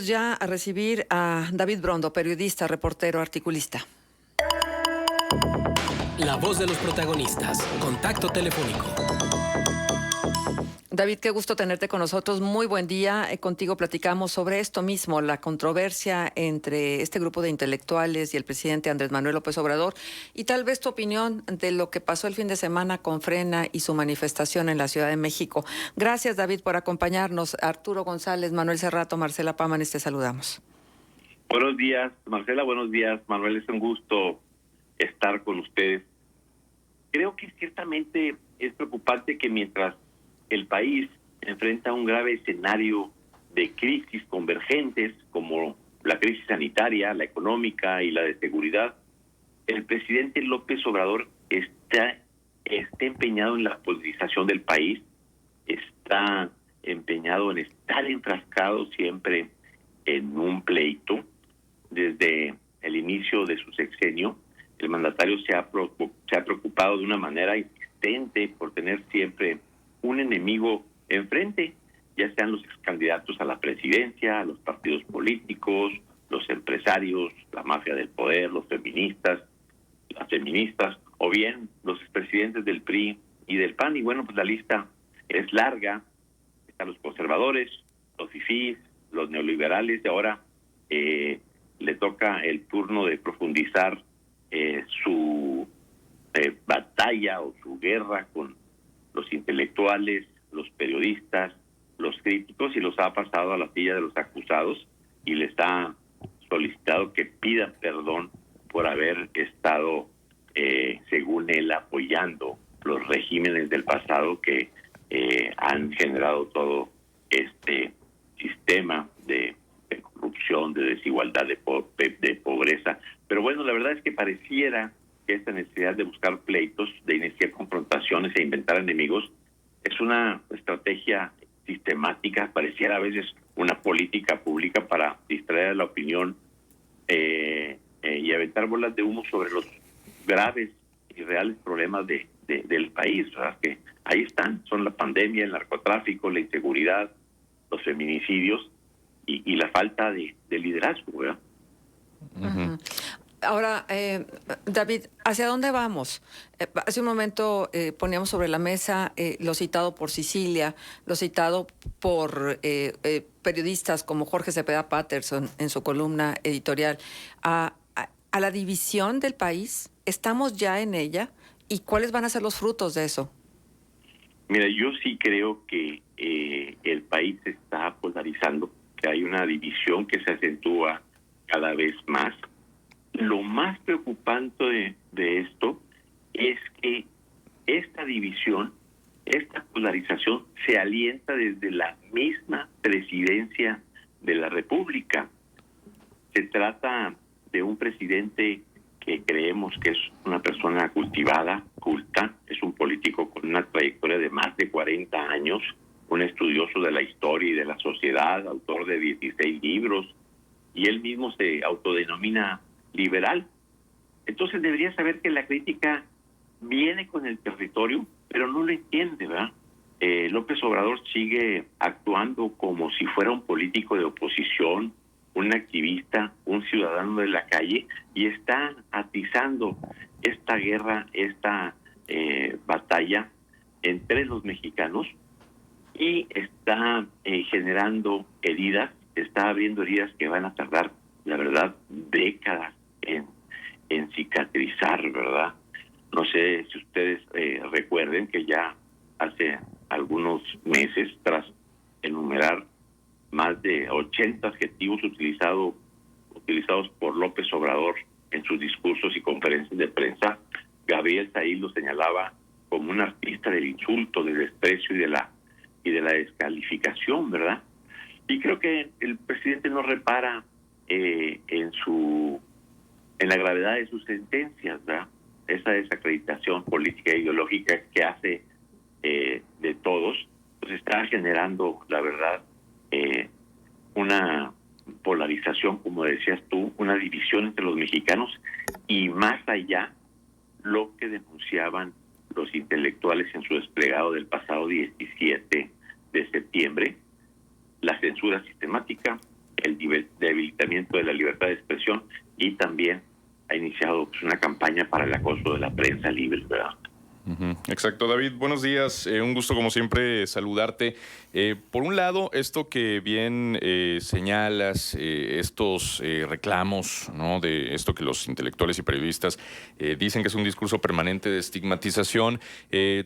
Ya a recibir a David Brondo, periodista, reportero, articulista. La voz de los protagonistas. Contacto telefónico. David, qué gusto tenerte con nosotros. Muy buen día. Contigo platicamos sobre esto mismo, la controversia entre este grupo de intelectuales y el presidente Andrés Manuel López Obrador, y tal vez tu opinión de lo que pasó el fin de semana con Frena y su manifestación en la Ciudad de México. Gracias, David, por acompañarnos. Arturo González, Manuel Cerrato, Marcela Pámanes, te saludamos. Buenos días, Marcela. Buenos días, Manuel. Es un gusto estar con ustedes. Creo que ciertamente es preocupante que mientras el país enfrenta un grave escenario de crisis convergentes como la crisis sanitaria, la económica y la de seguridad, el presidente López Obrador está empeñado en la politización del país, está empeñado en estar enfrascado siempre en un pleito. Desde el inicio de su sexenio, el mandatario se ha preocupado de una manera insistente por tener siempre un enemigo enfrente, ya sean los excandidatos a la presidencia, los partidos políticos, los empresarios, la mafia del poder, los feministas, las feministas, o bien los expresidentes del PRI y del PAN. Y bueno, pues la lista es larga. Están los conservadores, los fifís, los neoliberales, y ahora le toca el turno de profundizar su batalla o su guerra con los intelectuales, los periodistas, los críticos, y los ha pasado a la silla de los acusados y les ha solicitado que pidan perdón por haber estado, según él, apoyando los regímenes del pasado que han generado todo este sistema de corrupción, de desigualdad, de pobreza. Pero bueno, la verdad es que pareciera que esta necesidad de buscar pleitos, de iniciar confrontaciones e inventar enemigos es una estrategia sistemática, pareciera a veces una política pública para distraer a la opinión y aventar bolas de humo sobre los graves y reales problemas del país. O sea, que ahí están, son la pandemia, el narcotráfico, la inseguridad, los feminicidios y la falta de liderazgo, ¿verdad? Uh-huh. Ahora, David, ¿hacia dónde vamos? Hace un momento poníamos sobre la mesa lo citado por Sicilia, lo citado por periodistas como Jorge Cepeda Patterson en su columna editorial, a la división del país. ¿Estamos ya en ella? ¿Y cuáles van a ser los frutos de eso? Mira, yo sí creo que el país se está polarizando, que hay una división que se acentúa cada vez más. Lo más preocupante de esto es que esta división, esta polarización se alienta desde la misma presidencia de la República. Se trata de un presidente que creemos que es una persona cultivada, culta, es un político con una trayectoria de más de 40 años, un estudioso de la historia y de la sociedad, autor de 16 libros, y él mismo se autodenomina liberal. Entonces debería saber que la crítica viene con el territorio, pero no lo entiende, ¿verdad? López Obrador sigue actuando como si fuera un político de oposición, un activista, un ciudadano de la calle, y está atizando esta guerra, esta batalla entre los mexicanos, y está generando heridas, está abriendo heridas que van a tardar, la verdad, décadas en cicatrizar, ¿verdad? No sé si ustedes recuerden que ya hace algunos meses, tras enumerar más de 80 adjetivos utilizados por López Obrador en sus discursos y conferencias de prensa, Gabriel Said lo señalaba como un artista del insulto, del desprecio y de la descalificación, ¿verdad? Y creo que el presidente no repara en la gravedad de sus sentencias, ¿verdad? Esa desacreditación política e ideológica que hace de todos, pues está generando, la verdad, una polarización, como decías tú, una división entre los mexicanos, y más allá lo que denunciaban los intelectuales en su desplegado del pasado 17 de septiembre, la censura sistemática, el debilitamiento de la libertad de expresión, y también ha iniciado pues, una campaña para el acoso de la prensa libre, ¿verdad? Exacto, David. Buenos días. Un gusto, como siempre, saludarte. Por un lado, esto que bien señalas, estos reclamos, ¿no? De esto que los intelectuales y periodistas dicen que es un discurso permanente de estigmatización.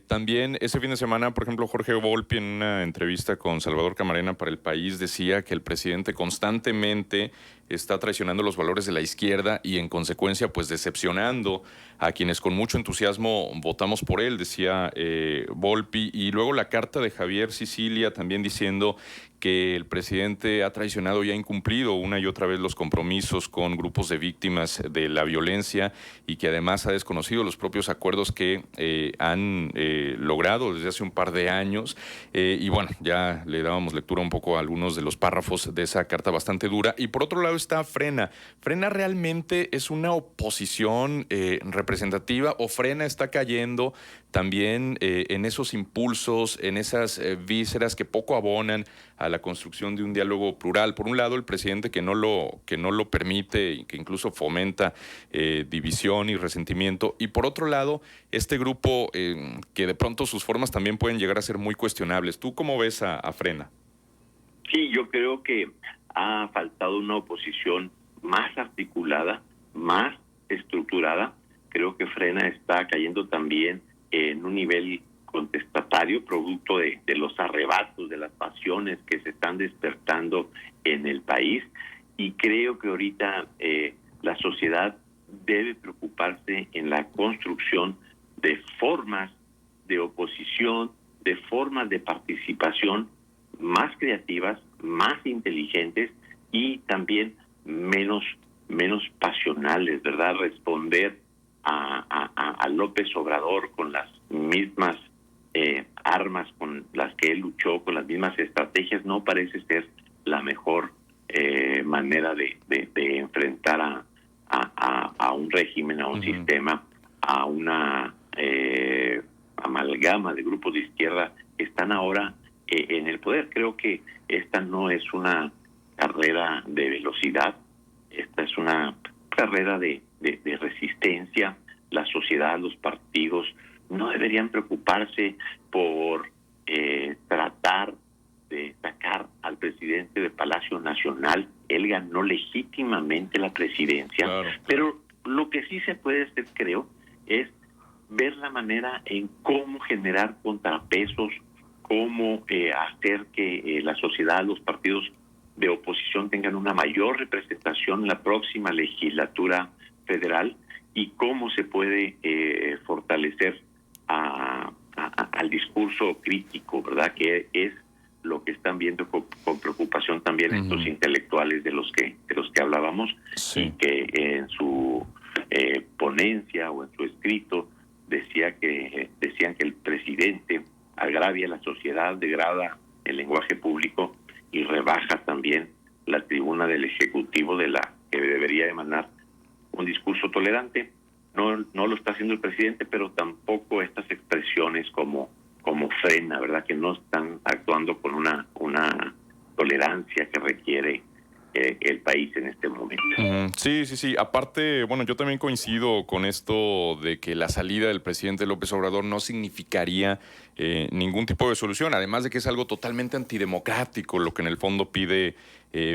También ese fin de semana, por ejemplo, Jorge Volpi, en una entrevista con Salvador Camarena para El País, decía que el presidente constantemente está traicionando los valores de la izquierda y, en consecuencia, pues decepcionando a quienes con mucho entusiasmo votamos por él, decía Volpi. Y luego la carta de Javier Sicilia también diciendo que el presidente ha traicionado y ha incumplido una y otra vez los compromisos con grupos de víctimas de la violencia, y que además ha desconocido los propios acuerdos que han logrado desde hace un par de años. Y bueno, ya le dábamos lectura un poco a algunos de los párrafos de esa carta bastante dura. Y por otro lado está Frena. ¿Frena realmente es una oposición representativa, o Frena está cayendo también en esos impulsos, en esas vísceras que poco abonan a la construcción de un diálogo plural? Por un lado, el presidente que no lo permite y que incluso fomenta división y resentimiento, y por otro lado, este grupo que de pronto sus formas también pueden llegar a ser muy cuestionables. ¿Tú cómo ves a Frena? Sí, yo creo que ha faltado una oposición más articulada, más estructurada. Creo que Frena está cayendo también en un nivel contestatario, producto de los arrebatos, de las pasiones que se están despertando en el país. Y creo que ahorita la sociedad debe preocuparse en la construcción de formas de oposición, de formas de participación más creativas, más inteligentes y también menos pasionales, ¿verdad? Responder a López Obrador con las mismas armas con las que él luchó, con las mismas estrategias, no parece ser la mejor manera de enfrentar a un régimen, a un sistema, a una amalgama de grupos de izquierda que están ahora en el poder. Creo que esta no es una carrera de velocidad, esta es una carrera de resistencia. La sociedad, los partidos no deberían preocuparse por tratar de sacar al presidente de Palacio Nacional. Él ganó legítimamente la presidencia, claro. Pero lo que sí se puede hacer, creo, es ver la manera en cómo generar contrapesos, cómo hacer que la sociedad, los partidos de oposición tengan una mayor representación en la próxima legislatura federal, y cómo se puede fortalecer al discurso crítico, ¿verdad? Que es lo que están viendo con preocupación también estos intelectuales de los que hablábamos, sí. Y que en su ponencia o en su escrito decían que el presidente agravia a la sociedad, degrada el lenguaje público y rebaja también la tribuna del Ejecutivo, de la que debería emanar un discurso tolerante. No lo está haciendo el presidente, pero tampoco estas expresiones como Frena, ¿verdad? Que no están actuando con una tolerancia que requiere el país en este momento. Sí. Aparte, bueno, yo también coincido con esto de que la salida del presidente López Obrador no significaría ningún tipo de solución, además de que es algo totalmente antidemocrático lo que en el fondo pide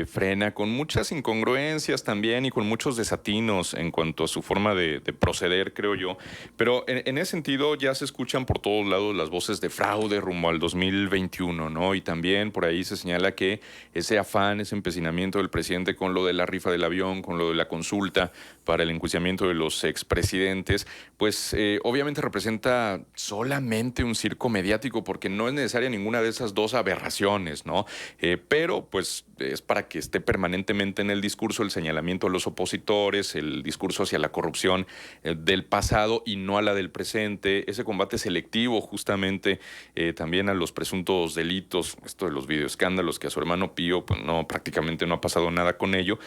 Frena, con muchas incongruencias también y con muchos desatinos en cuanto a su forma de proceder, creo yo. Pero en ese sentido ya se escuchan por todos lados las voces de fraude rumbo al 2021, ¿no? Y también por ahí se señala que ese afán, ese empecinamiento del presidente con lo de la rifa del avión, con lo de la consulta para el enjuiciamiento de los expresidentes, pues obviamente representa solamente un circo mediático, porque no es necesaria ninguna de esas dos aberraciones, ¿no? Pero pues es para que esté permanentemente en el discurso el señalamiento a los opositores, el discurso hacia la corrupción del pasado y no a la del presente, ese combate selectivo justamente también a los presuntos delitos, esto de los videoescándalos, que a su hermano Pío pues prácticamente no ha pasado nada con ello,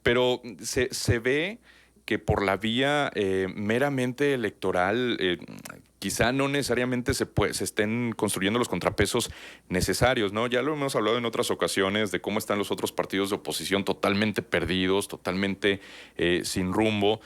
pero se ve que por la vía meramente electoral quizá no necesariamente se estén construyendo los contrapesos necesarios, ¿no? Ya lo hemos hablado en otras ocasiones de cómo están los otros partidos de oposición totalmente perdidos, totalmente sin rumbo.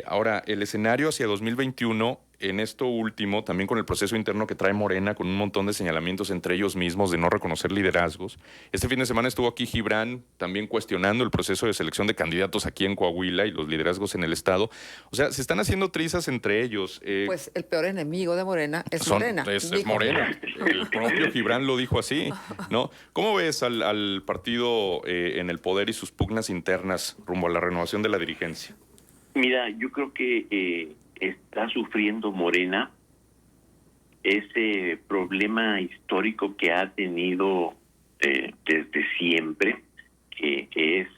Ahora, el escenario hacia 2021, en esto último, también con el proceso interno que trae Morena, con un montón de señalamientos entre ellos mismos de no reconocer liderazgos. Este fin de semana estuvo aquí Gibran también cuestionando el proceso de selección de candidatos aquí en Coahuila y los liderazgos en el estado. O sea, se están haciendo trizas entre ellos. Pues el peor enemigo de Morena es Morena. Es Morena. El propio Gibran lo dijo así, ¿no? ¿Cómo ves al partido en el poder y sus pugnas internas rumbo a la renovación de la dirigencia? Mira, yo creo que está sufriendo Morena ese problema histórico que ha tenido desde siempre, que es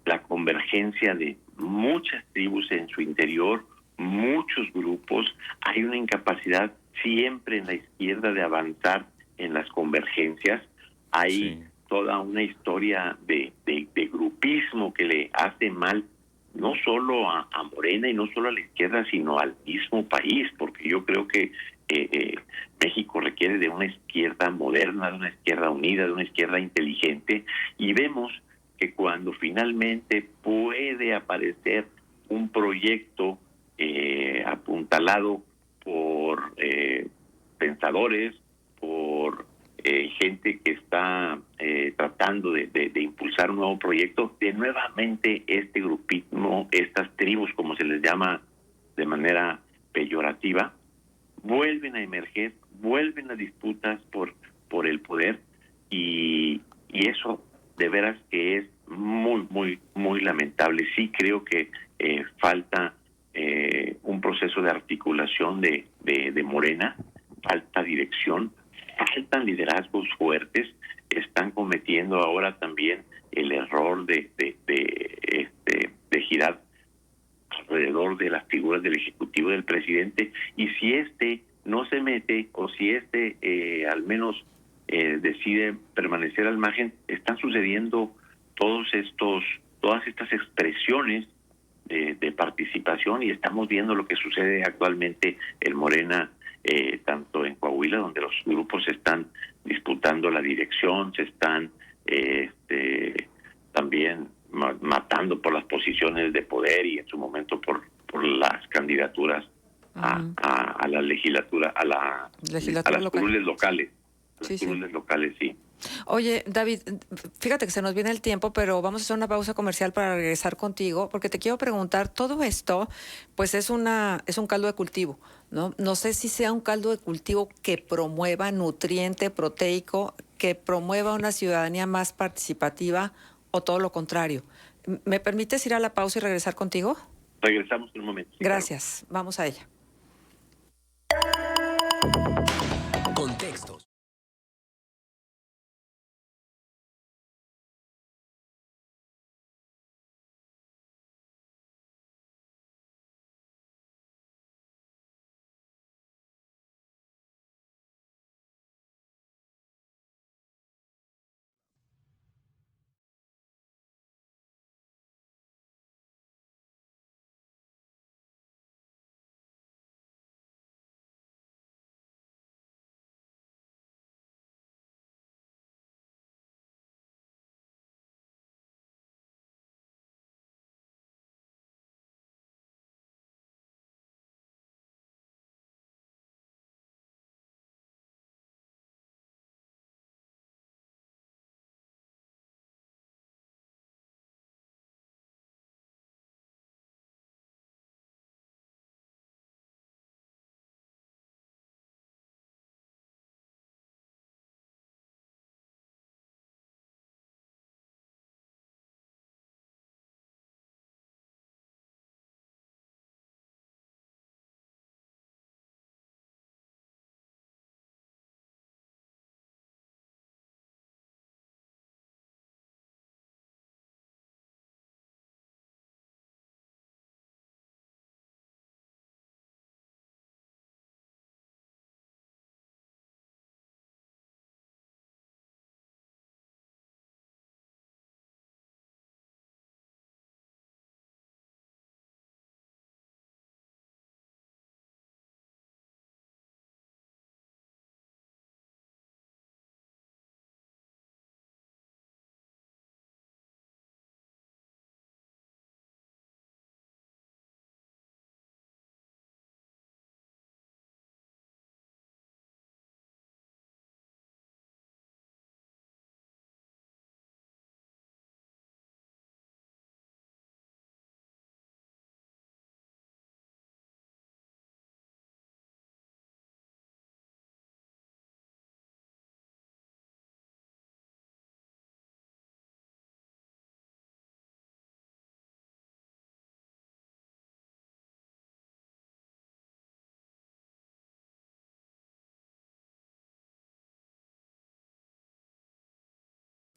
la convergencia de muchas tribus en su interior, muchos grupos. Hay una incapacidad siempre en la izquierda de avanzar en las convergencias. Hay toda una historia de grupismo que le hace mal no solo a Morena y no solo a la izquierda, sino al mismo país, porque yo creo que México requiere de una izquierda moderna, de una izquierda unida, de una izquierda inteligente, y vemos que cuando finalmente puede aparecer un proyecto apuntalado por pensadores, por gente que está tratando de impulsar un nuevo proyecto, de nuevamente este grupismo, estas tribus, como se les llama de manera peyorativa, vuelven a emerger, vuelven a disputas por el poder, y eso de veras que es muy lamentable. Sí creo que falta un proceso de articulación de Morena, falta dirección, faltan liderazgos fuertes. Están cometiendo ahora también el error de girar alrededor de las figuras del Ejecutivo, del presidente, y si no se mete, o si al menos decide permanecer al margen, están sucediendo todas estas expresiones de participación, y estamos viendo lo que sucede actualmente en Morena, tanto en Coahuila, donde los grupos están disputando la dirección, se están también matando por las posiciones de poder, y en su momento por las candidaturas a la legislatura, a las curules locales. Las curules locales, sí. Oye, David, fíjate que se nos viene el tiempo, pero vamos a hacer una pausa comercial para regresar contigo, porque te quiero preguntar, todo esto, pues es un caldo de cultivo, ¿no? No sé si sea un caldo de cultivo que promueva nutriente proteico, que promueva una ciudadanía más participativa, o todo lo contrario. ¿Me permites ir a la pausa y regresar contigo? Regresamos en un momento. Sí, gracias, claro. Vamos a ella. Contextos.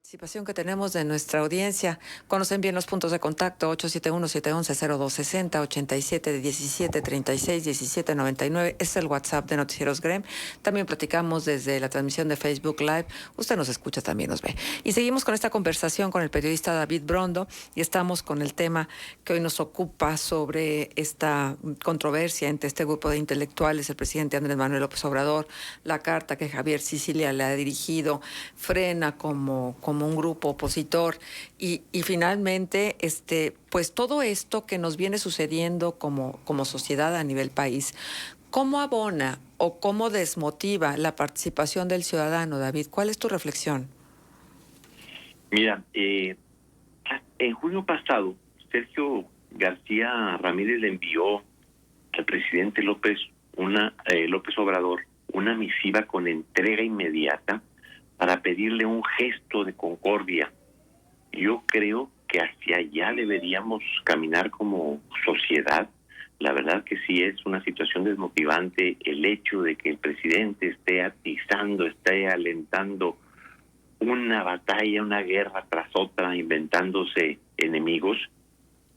Participación que tenemos de nuestra audiencia. Conocen bien los puntos de contacto: 871-711-0260, 87-17-36-17-99. Es el WhatsApp de Noticieros GREM. También platicamos desde la transmisión de Facebook Live. Usted nos escucha, también nos ve. Y seguimos con esta conversación con el periodista David Brondo, y estamos con el tema que hoy nos ocupa sobre esta controversia entre este grupo de intelectuales, el presidente Andrés Manuel López Obrador, la carta que Javier Sicilia le ha dirigido, frena como un grupo opositor, y finalmente pues todo esto que nos viene sucediendo como sociedad a nivel país. ¿Cómo abona o cómo desmotiva la participación del ciudadano, David? ¿Cuál es tu reflexión? Mira, en junio pasado, Sergio García Ramírez le envió al presidente López Obrador una misiva con entrega inmediata para pedirle un gesto de concordia. Yo creo que hacia allá deberíamos caminar como sociedad. La verdad que sí es una situación desmotivante el hecho de que el presidente esté atizando, esté alentando una batalla, una guerra tras otra, inventándose enemigos.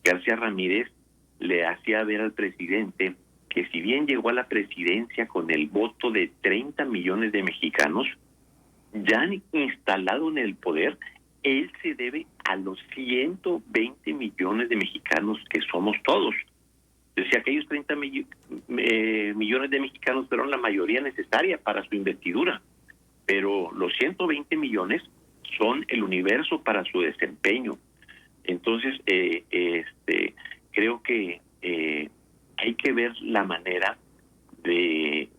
García Ramírez le hacía ver al presidente que si bien llegó a la presidencia con el voto de 30 millones de mexicanos, ya instalado en el poder, él se debe a los 120 millones de mexicanos que somos todos. Decía, aquellos 30 millones de mexicanos fueron la mayoría necesaria para su investidura, pero los 120 millones son el universo para su desempeño. Entonces, creo que hay que ver la manera de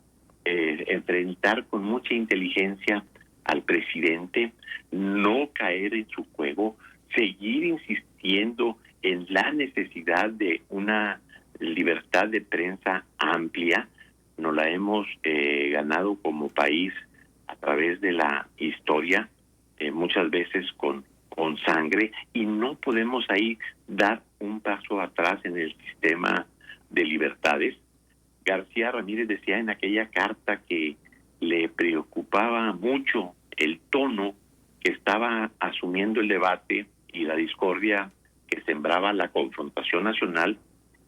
enfrentar con mucha inteligencia al presidente, no caer en su juego, seguir insistiendo en la necesidad de una libertad de prensa amplia. Nos la hemos ganado como país a través de la historia, muchas veces con sangre, y no podemos ahí dar un paso atrás en el sistema de libertades. García Ramírez decía en aquella carta que le preocupaba mucho el tono que estaba asumiendo el debate y la discordia que sembraba la confrontación nacional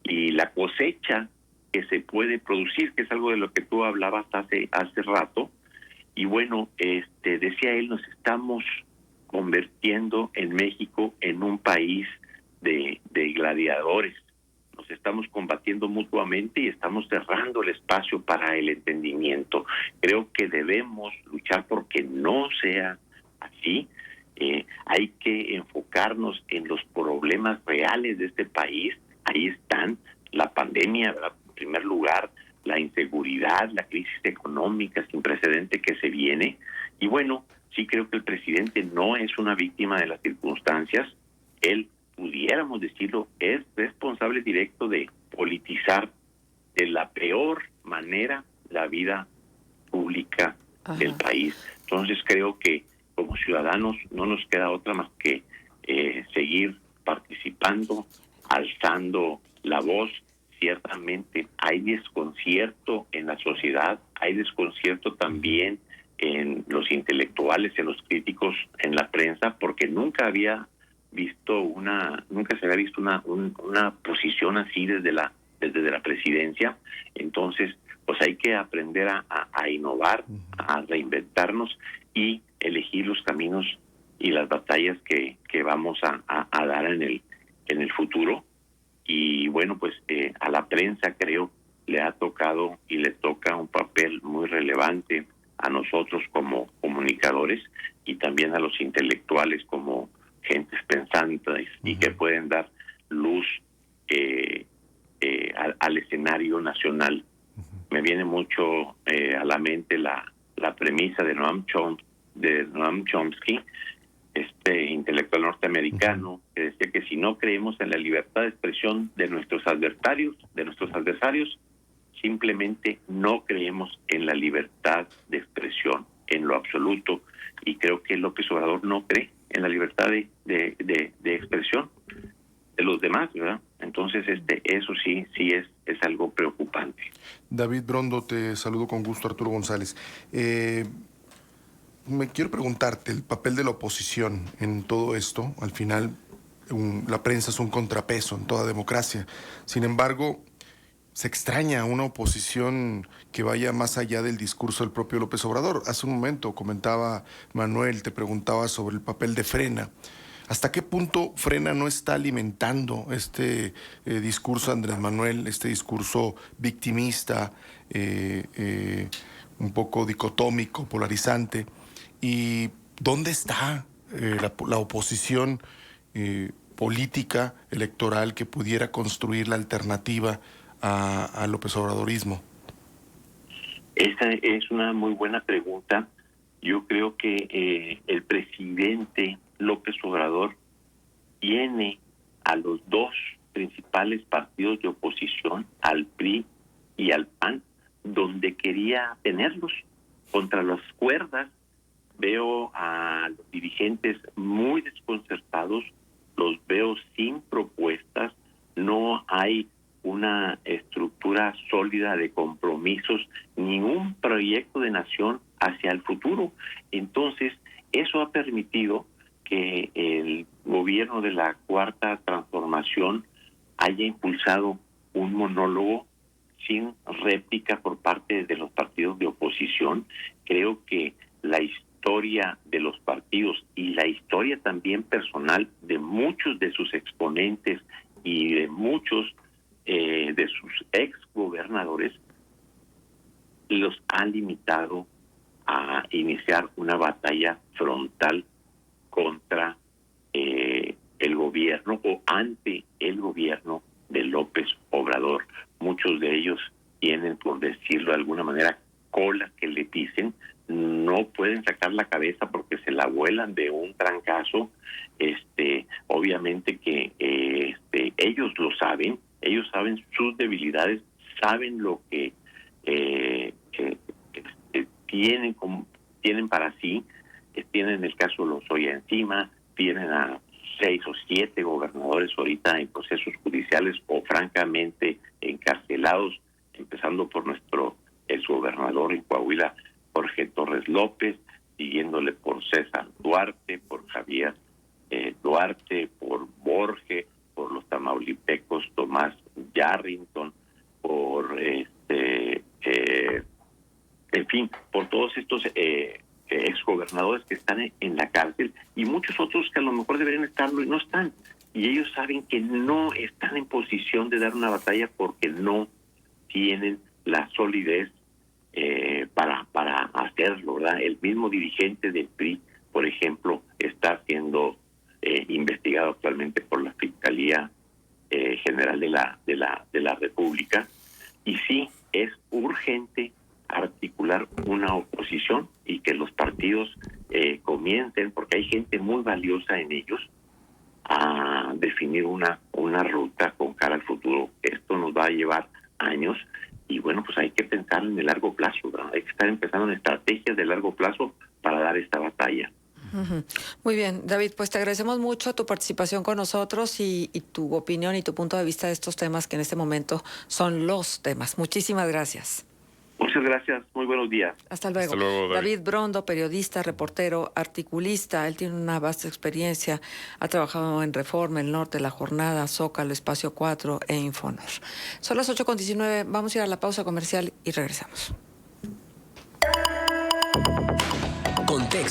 y la cosecha que se puede producir, que es algo de lo que tú hablabas hace rato. Y bueno, decía él, nos estamos convirtiendo en México en un país de gladiadores. Nos estamos combatiendo mutuamente y estamos cerrando el espacio para el entendimiento. Creo que debemos luchar porque no sea así. Hay que enfocarnos en los problemas reales de este país. Ahí están: la pandemia, ¿verdad?, en primer lugar, la inseguridad, la crisis económica sin precedente que se viene. Y bueno, sí creo que el presidente no es una víctima de las circunstancias. Él, pudiéramos decirlo, es responsable directo de politizar de la peor manera la vida pública del país. Entonces creo que como ciudadanos no nos queda otra más que seguir participando, alzando la voz. Ciertamente hay desconcierto en la sociedad, hay desconcierto también en los intelectuales, en los críticos, en la prensa, porque nunca se había visto una posición así desde la presidencia. Entonces, pues hay que aprender a innovar, a reinventarnos y elegir los caminos y las batallas que vamos a dar en el futuro. Y bueno, pues a la prensa creo le ha tocado y le toca un papel muy relevante a nosotros como comunicadores y también a los intelectuales como gentes pensantes y que pueden dar luz al escenario nacional. Me viene mucho a la mente la premisa de Noam Chomsky, este intelectual norteamericano, que decía que si no creemos en la libertad de expresión de nuestros adversarios, simplemente no creemos en la libertad de expresión en lo absoluto. Y creo que López Obrador no cree en la libertad de expresión de los demás, ¿verdad? Entonces, eso sí es algo preocupante. David Brondo, te saludo con gusto, Arturo González. me quiero preguntarte el papel de la oposición en todo esto. Al final, la prensa es un contrapeso en toda democracia. Sin embargo, se extraña una oposición que vaya más allá del discurso del propio López Obrador. Hace un momento comentaba Manuel, te preguntaba sobre el papel de Frena. ¿Hasta qué punto Frena no está alimentando este discurso de Andrés Manuel, este discurso victimista, un poco dicotómico, polarizante? ¿Y dónde está la oposición política, electoral, que pudiera construir la alternativa a López Obradorismo? Esa es una muy buena pregunta. Yo creo que el presidente López Obrador tiene a los dos principales partidos de oposición, al PRI y al PAN, donde quería tenerlos, contra las cuerdas. Veo a los dirigentes muy desconcertados, los veo sin propuestas, no hay una estructura sólida de compromisos, ni un proyecto de nación hacia el futuro. Entonces, eso ha permitido que el gobierno de la Cuarta Transformación haya impulsado un monólogo sin réplica por parte de los partidos de oposición. Creo que la historia de los partidos y la historia también personal de muchos de sus exponentes y de muchos de sus ex gobernadores los ha limitado a iniciar una batalla frontal contra el gobierno o ante el gobierno de López Obrador. Muchos de ellos tienen, por decirlo de alguna manera, cola que le pisen, no pueden sacar la cabeza porque se la vuelan de un trancazo. Obviamente que ellos lo saben, ellos saben sus debilidades, saben lo que tienen para sí. Tienen el caso Lozoya encima, tienen a 6 o 7 gobernadores ahorita en procesos judiciales o francamente encarcelados, empezando por nuestro exgobernador en Coahuila, Jorge Torres López, siguiéndole por César Duarte, por Javier Duarte, por Borge, por los tamaulipecos Tomás Yarrington, por en fin, por todos estos exgobernadores que están en la cárcel y muchos otros que a lo mejor deberían estarlo y no están. Y ellos saben que no están en posición de dar una batalla porque no tienen la solidez para hacerlo, ¿verdad? El mismo dirigente del PRI, por ejemplo, está siendo investigado actualmente por la Fiscalía General de la República. Y sí, es urgente articular una oposición y que los partidos comiencen, porque hay gente muy valiosa en ellos, a definir una ruta con cara al futuro. Esto nos va a llevar años y bueno, pues hay que pensar en el largo plazo, ¿verdad? Hay que estar empezando en estrategias de largo plazo para dar esta batalla. Muy bien, David, pues te agradecemos mucho tu participación con nosotros y tu opinión y tu punto de vista de estos temas que en este momento son los temas. Muchísimas gracias. Muchas gracias, muy buenos días. Hasta luego. Hasta luego, David Brondo, periodista, reportero, articulista. Él tiene una vasta experiencia. Ha trabajado en Reforma, El Norte, La Jornada, Zócalo, Espacio 4 e Infonor. Son las 8:19. Vamos a ir a la pausa comercial y regresamos. Contexto.